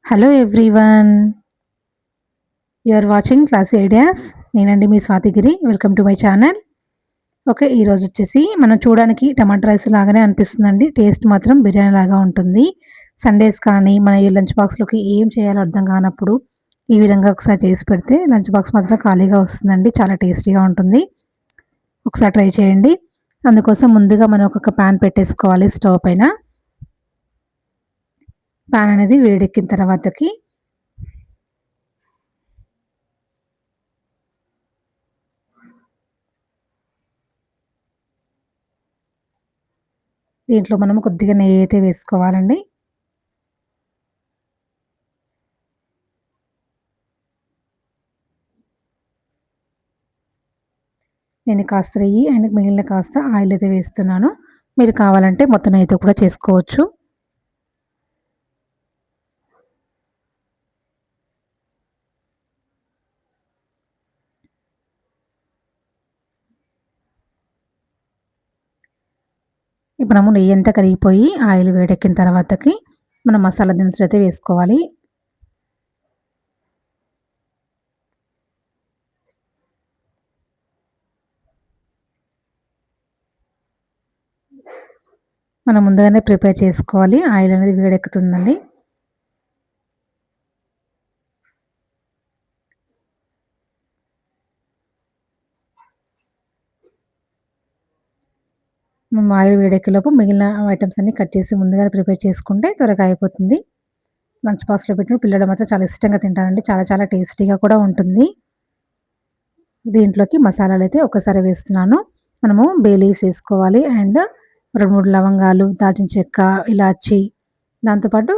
Hello everyone. You are watching classy ideas. నేనండి మీ Swathigiri. Welcome to my channel. Okay. ఈరోజొచ్చేసి మనం చూడడానికి టమాటా రైస్ లాగానే అనిపిస్తుందండి. టేస్ట్ మాత్రం బిర్యానీ లాగా ఉంటుంది. సండేస్ కానీ, మన ఈ లంచ్ బాక్స్‌లోకి ఏం చేయాలో అర్థం కానప్పుడు, ఈ విధంగా ఒకసారి చేసి పెడితే లంచ్ బాక్స్ మాత్రం ఖాళీగా వస్తుందండి. చాలా టేస్టీగా ఉంటుంది. ఒకసారి ట్రై చేయండి. అందుకోసం ముందుగా మనం ఒక పాన్ పెట్టేసుకోవాలి స్టవ్ పైన. పాన్ అనేది వేడెక్కిన తర్వాతకి దీంట్లో మనం కొద్దిగా నెయ్యయితే వేసుకోవాలండి. నేను కాస్త నెయ్యి అండ్ మిగిలిన కాస్త ఆయిల్ అయితే వేస్తున్నాను. మీరు కావాలంటే మొత్తం నెయ్యితో కూడా చేసుకోవచ్చు. ఇప్పుడు మనము నెయ్యంతా కరిగిపోయి ఆయిల్ వేడెక్కిన తర్వాతకి మనం మసాలా దినుసులైతే వేసుకోవాలి. మనం ముందుగానే ప్రిపేర్ చేసుకోవాలి. ఆయిల్ అనేది వేడెక్కుతుందండి. మనం ఆయిల్ వేడెక్కేలోపు మిగిలిన ఐటెమ్స్ అన్నీ కట్ చేసి ముందుగానే ప్రిపేర్ చేసుకుంటే త్వరగా అయిపోతుంది. లంచ్ బాక్స్‌లో పెట్టిన పిల్లలు మాత్రం చాలా ఇష్టంగా తింటారండి. చాలా చాలా టేస్టీగా కూడా ఉంటుంది. దీంట్లోకి మసాలాలైతే ఒక్కసారే వేస్తున్నాను. మనము బే లీవ్స్ ఏసుకోవాలి. అండ్ 2, 3 లవంగాలు, దాల్చిన చెక్క, ఇలాచి దాంతో పాటు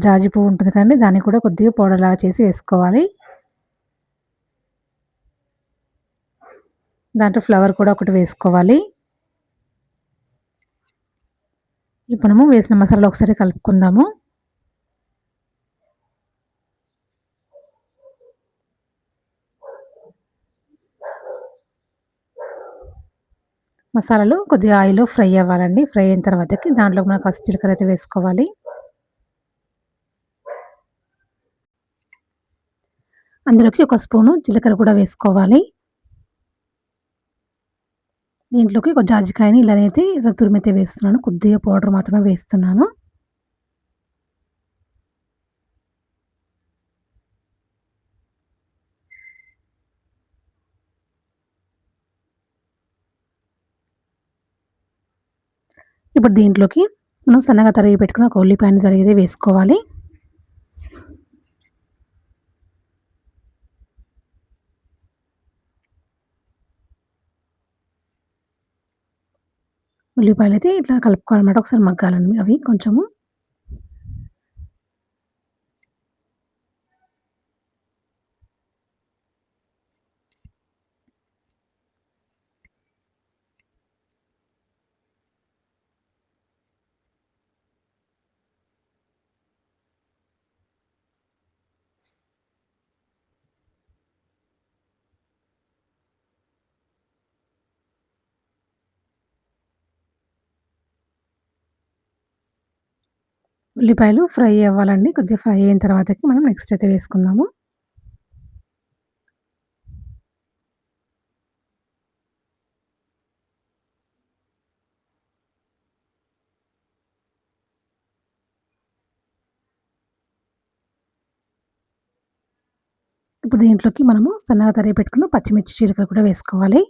జాజి పువ్వు ఉంటుంది కదండీ! దాన్ని కూడా కొద్దిగా పౌడర్‌లాగా చేసి వేసుకోవాలి. దాంట్లో ఫ్లవర్ కూడా ఒకటి వేసుకోవాలి. ఇప్పుడు మనము వేసిన మసాలాలు ఒకసారి కలుపుకుందాము. మసాలాలు కొద్దిగా ఆయిల్‌లో ఫ్రై అవ్వాలండి. ఫ్రై అయిన తర్వాతకి దాంట్లోకి మనం ఫస్ట్ జీలకర్ర అయితే వేసుకోవాలి. అందులోకి ఒక స్పూను జీలకర్ర కూడా వేసుకోవాలి. దీంట్లోకి ఒక జాజికాయని ఇలానైతే ఇలా తురిమైతే వేస్తున్నాను. కొద్దిగా పౌడర్ మాత్రమే వేస్తున్నాను. ఇప్పుడు దీంట్లోకి మనం సన్నగా తరిగి పెట్టుకున్న ఒక ఉల్లిపాయని తరిగితే వేసుకోవాలి. ఉల్లిపాయలైతే ఇట్లా కలుపుకోవాలన్నమాట. ఒకసారి మగ్గాలండి అవి కొంచెము. ఉల్లిపాయలు ఫ్రై అవ్వాలండి. కొద్దిగా ఫ్రై అయిన తర్వాతకి మనం నెక్స్ట్ అయితే వేసుకుందాము. ఇప్పుడు దీంట్లోకి మనము సన్నగా తరిగి పెట్టుకున్న పచ్చిమిర్చి చీలికలు కూడా వేసుకోవాలి.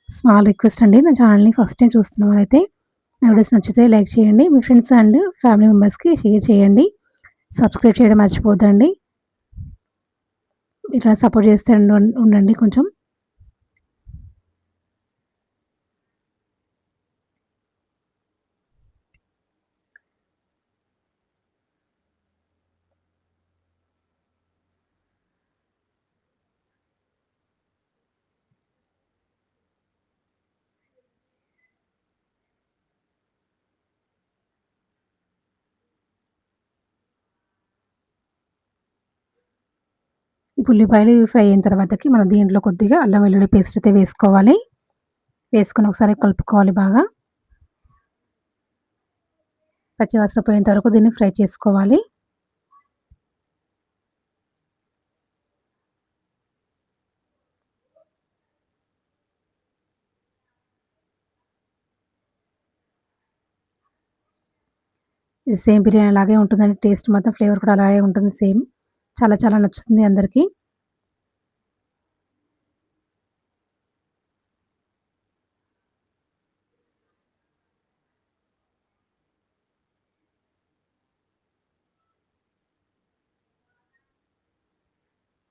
స్మాల్ రిక్వెస్ట్ అండి. నా ఛానెల్‌ని ఫస్ట్ టైమ్ చూస్తున్న వారైతే నా వీడియోస్ నచ్చితే లైక్ చేయండి. మీ ఫ్రెండ్స్ అండ్ ఫ్యామిలీ మెంబర్స్‌కి షేర్ చేయండి. సబ్స్క్రైబ్ చేయడం మర్చిపోవద్దండి. ఇట్లా సపోర్ట్ చేస్తూ ఉండండి కొంచెం. ఈ ఉల్లిపాయలు ఫ్రై అయిన తర్వాతకి మనం దీంట్లో కొద్దిగా అల్లం వెల్లుల్లి పేస్ట్ అయితే వేసుకోవాలి. వేసుకొని ఒకసారి కలుపుకోవాలి బాగా. పచ్చి వాసన పోయేంత వరకు దీన్ని ఫ్రై చేసుకోవాలి. ఇది సేమ్ బిర్యానీ లాగే ఉంటుందండి. టేస్ట్ మాత్రం ఫ్లేవర్ కూడా అలాగే ఉంటుంది సేమ్. చాలా చాలా నచ్చుతుంది అందరికి.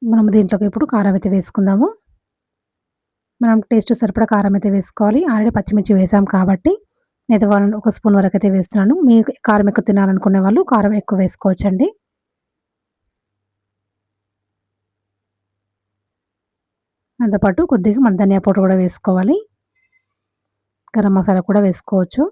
మనం దీంట్లోకి ఇప్పుడు కారం అయితే వేసుకుందాము. మనం టేస్ట్ సరిపడా కారం అయితే వేసుకోవాలి. ఆల్రెడీ పచ్చిమిర్చి వేసాం కాబట్టి నేనైతే ఒక స్పూన్ వరకైతే వేస్తున్నాను. మీకు కారం ఎక్కువ తినాలనుకునే వాళ్ళు కారం ఎక్కువ వేసుకోవచ్చండి. దాంతో పాటు కొద్దిగా మన ధనియా పౌడర్ కూడా వేసుకోవాలి. గరం మసాలా కూడా వేసుకోవచ్చు.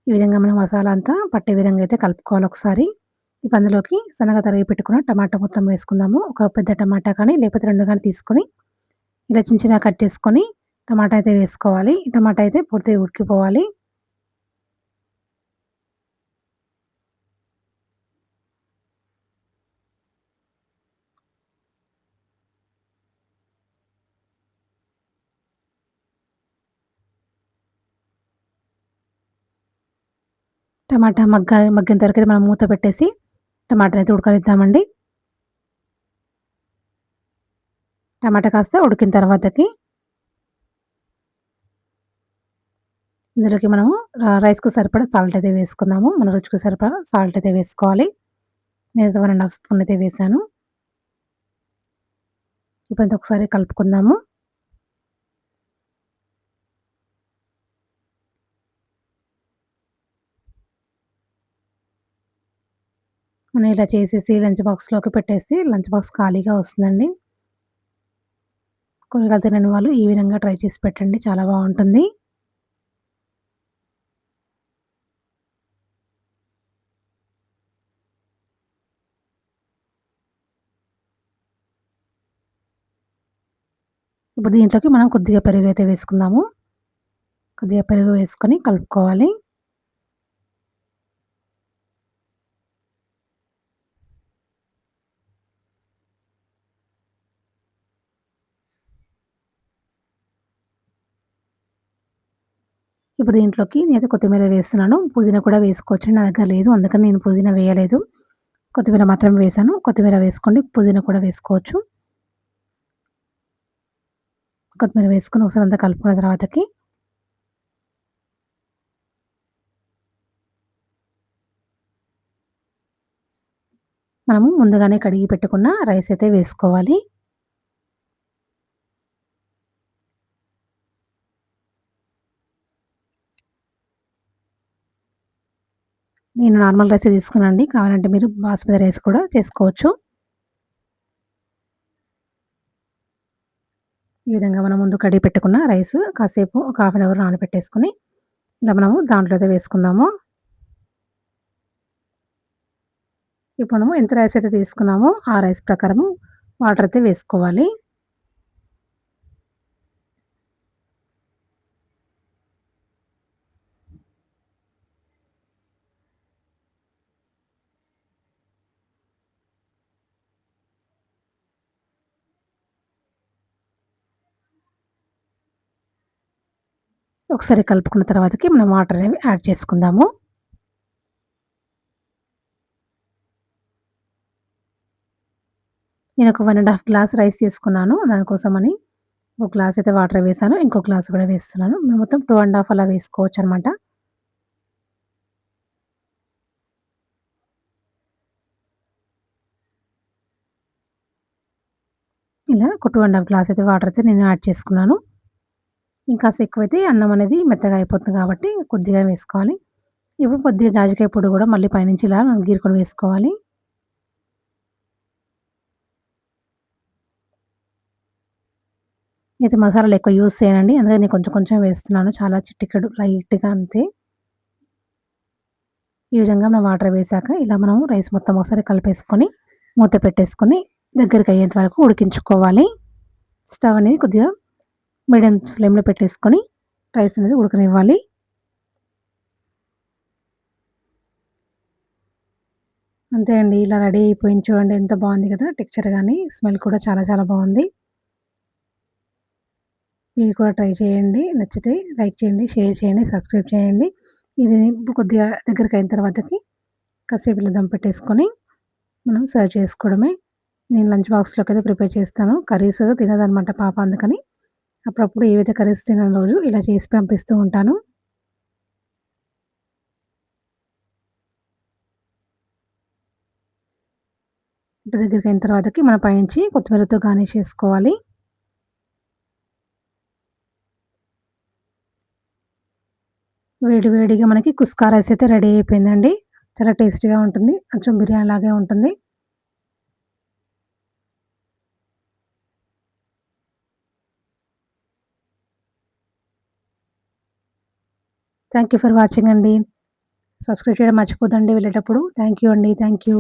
ఈ విధంగా మనం మసాలా అంతా పట్టే విధంగా అయితే కలుపుకోవాలి ఒకసారి. ఇప్పుడు అందులోకి సన్నగా తరిగి పెట్టుకున్న టమాటా మొత్తం వేసుకుందాము. ఒక పెద్ద టమాటా కానీ లేకపోతే 2 గాని తీసుకొని ఇలా చిన్న చిన్నగా కట్ చేసుకొని టమాటా అయితే వేసుకోవాలి. ఈ టమాటా అయితే పూర్తిగా ఉడికిపోవాలి. టమాటా మగ్గేంత వరకైతే మనం మూత పెట్టేసి టమాటానైతే ఉడకనిద్దామండి. టమాటా కాస్త ఉడికిన తర్వాతకి ఇందులోకి మనము రైస్‌కి సరిపడా సాల్ట్ అయితే వేసుకుందాము. మన రుచికి సరిపడా సాల్ట్ అయితే వేసుకోవాలి. నేనైతే 1 ½ స్పూన్ అయితే వేసాను. ఇప్పుడైతే ఒకసారి కలుపుకుందాము. మనం ఇలా చేసేసి లంచ్ బాక్స్‌లోకి పెట్టేస్తే లంచ్ బాక్స్ ఖాళీగా వస్తుందండి. కూరగాయలు తినని వాళ్ళు ఈ విధంగా ట్రై చేసి పెట్టండి. చాలా బావుంటుంది. ఇప్పుడు దీంట్లోకి మనం కొద్దిగా పెరుగైతే వేసుకుందాము. కొద్దిగా పెరుగు వేసుకొని కలుపుకోవాలి. ఇప్పుడు దీంట్లోకి నేనైతే కొత్తిమీర వేస్తున్నాను. పుదీనా కూడా వేసుకోవచ్చు. నా దగ్గర లేదు. అందుకని నేను పుదీనా వేయలేదు. కొత్తిమీర మాత్రమే వేశాను. కొత్తిమీర వేసుకోండి. పుదీనా కూడా వేసుకోవచ్చు. కొత్తిమీర వేసుకొని ఒకసారి అంతా కలుపుకున్న తర్వాతకి మనము ముందుగానే కడిగి పెట్టుకున్న రైస్ అయితే వేసుకోవాలి. నేను నార్మల్ రైసే తీసుకున్నానండి. కావాలంటే మీరు బాస్మతి రైస్ కూడా చేసుకోవచ్చు. ఈ విధంగా మనం ముందు కడిగి పెట్టుకున్న రైస్ కాసేపు ఒక హాఫ్ అన్ అవర్ నానబెట్టేసుకొని ఇలా మనము దాంట్లో అయితే వేసుకుందాము. ఇప్పుడు మనము ఎంత రైస్ అయితే తీసుకున్నామో ఆ రైస్ ప్రకారము వాటర్ అయితే వేసుకోవాలి. ఒకసారి కలుపుకున్న తర్వాతకి మనం వాటర్ అనేవి యాడ్ చేసుకుందాము. నేను ఒక 1 ½ గ్లాస్ రైస్ తీసుకున్నాను. దానికోసమని ఒక గ్లాస్ అయితే వాటర్ వేసాను. ఇంకో గ్లాస్ కూడా వేస్తున్నాను. మొత్తం 2 ½ అలా వేసుకోవచ్చనమాట. ఇలా ఒక 2 ½ గ్లాస్ అయితే వాటర్ అయితే నేను యాడ్ చేసుకున్నాను. ఇంకాస్త ఎక్కువైతే అన్నం అనేది మెత్తగా అయిపోతుంది కాబట్టి కొద్దిగా వేసుకోవాలి. ఇప్పుడు కొద్దిగా జాజికాయ పొడి కూడా మళ్ళీ పైనుంచి ఇలా గీరుకొని వేసుకోవాలి. అయితే మసాలాలు ఎక్కువ యూజ్ చేయనండి. అందుకని నేను కొంచెం కొంచెం వేస్తున్నాను. చాలా చిటికెడు లైట్‌గా అంతే. ఈ విధంగా మనం వాటర్ వేసాక ఇలా మనం రైస్ మొత్తం ఒకసారి కలిపేసుకొని, మూత పెట్టేసుకొని దగ్గరికయ్యేంత వరకు ఉడికించుకోవాలి. స్టవ్ అనేది కొద్దిగా మీడియం ఫ్లేమ్‌లో పెట్టేసుకొని రైస్ అనేది ఉడకనివ్వాలి. అంతే అండి. ఇలా రెడీ అయిపోయింది చూడండి. ఎంత బావుంది కదా! టెక్స్చర్ గాని, స్మెల్ కూడా చాలా చాలా బావుంది. మీరు కూడా ట్రై చేయండి. నచ్చితే లైక్ చేయండి, షేర్ చేయండి, సబ్స్క్రైబ్ చేయండి. ఇది కొద్దిగా దగ్గరికయిన తర్వాతకి కాసేపు ఇలా దమ్ పెట్టేసుకొని మనం సర్వ్ చేసుకోవడమే. నేను లంచ్ బాక్స్‌లోకైతే ప్రిపేర్ చేస్తాను. కర్రీస్ తినదనమాట పాప అందుకని. అప్పుడప్పుడు ఏవైతే కర్రీస్ తినని రోజు ఇలా చేసి పంపిస్తూ ఉంటాను. ఇంటి దగ్గరికయిన తర్వాతకి మన పైనుంచి కొత్తిమీరతో గార్నిష్ చేసుకోవాలి. వేడి వేడిగా మనకి కుస్కా రైస్ అయితే రెడీ అయిపోయిందండి. చాలా టేస్టీగా ఉంటుంది. కొంచెం బిర్యానీ లాగే ఉంటుంది. థాంక్ యూ ఫర్ వాచింగ్ అండి. సబ్స్క్రైబ్ చేయడం మర్చిపోద్దండి వెళ్ళేటప్పుడు. థాంక్ యూ అండి. Thank you.